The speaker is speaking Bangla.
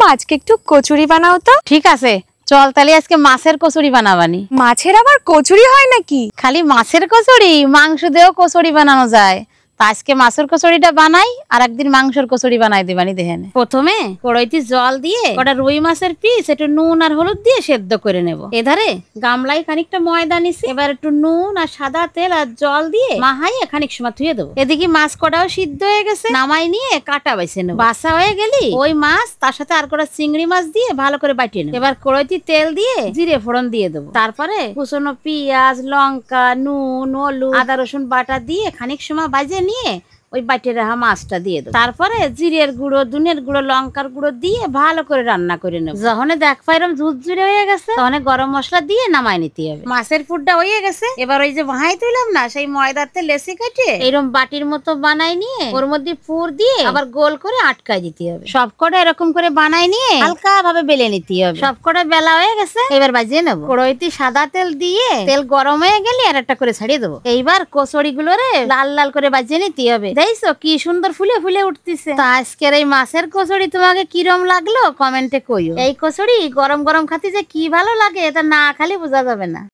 মা আজকে একটু কচুরি বানাও তো। ঠিক আছে, চল তাহলে আজকে মাছের কচুরি বানাবানি। মাছের আবার কচুরি হয় নাকি? খালি মাছের কচুরি, মাংস দিয়েও কচুরি বানানো যায়। তা আজকে মাছের কচুরিটা বানাই, আর একদিন মাংসের কচুরি বানাই দিবানি। দেখেন, প্রথমে কড়াইতে জল দিয়ে ওটা রুই মাছের পিস একটু নুন আর হলুদ দিয়ে সেদ্ধ করে নেব। এধারে গামলায় খানিকটা ময়দা নিছি, এবার একটু নুন আর সাদা তেল আর জল দিয়ে মাহাইয়ে খানিক সময় ধুয়ে দেবো। এদিকে মাছ কটাও সিদ্ধ হয়ে গেছে, নামাই নিয়ে কাটা বাইছে নেব। বাসা হয়ে গেলি ওই মাছ তার সাথে আর কটা চিংড়ি মাছ দিয়ে ভালো করে বাটিয়ে নেব। এবার কড়াইতে তেল দিয়ে জিরে ফোড়ন দিয়ে দেবো। তারপরে কুচনো পেঁয়াজ, লঙ্কা, নুন, হলুদ, আদা রসুন বাটা দিয়ে খানিক সময় ভাজে নিয়ে ওই বাটিয়ে রাখা মাছটা দিয়ে দেবো। তারপরে জিরের গুঁড়ো, ধনের গুঁড়ো, লঙ্কার গুঁড়ো দিয়ে ভালো করে রান্না করে নেবো। যখন দেখবা এরকম ঝুরঝুরে হয়ে গেছে তখন গরম মশলা দিয়ে নামাই নিতে হবে। মাছের পুরটা হয়ে গেছে, এবার ওই যে ভাই তুইলাম না সেই ময়দাতে লেসি কেটে এরকম বাটির মতো বানাই নিয়ে ওর মধ্যে পুর দিয়ে আবার গোল করে আটকাই দিতে হবে। সবকটা এরকম করে বানাই নিয়ে হালকা ভাবে বেলে নিতে হবে। সবকটা বেলা হয়ে গেছে, এবার বাজিয়ে নেবো। কড়াইতে সাদা তেল দিয়ে তেল গরম হয়ে গেলে আর একটা করে ছাড়িয়ে দেবো। এইবার কচুরি গুলোরে লাল লাল করে বাজিয়ে নিতে হবে। দেখছো কি সুন্দর ফুলে ফুলে উঠতেছে। তা আজকের এই মাছের কচুরি তোমাকে কিরম লাগলো কমেন্টে কইও। এই কচুরি গরম গরম খাতে যে কি ভালো লাগে এটা না খালি বোঝা যাবে না।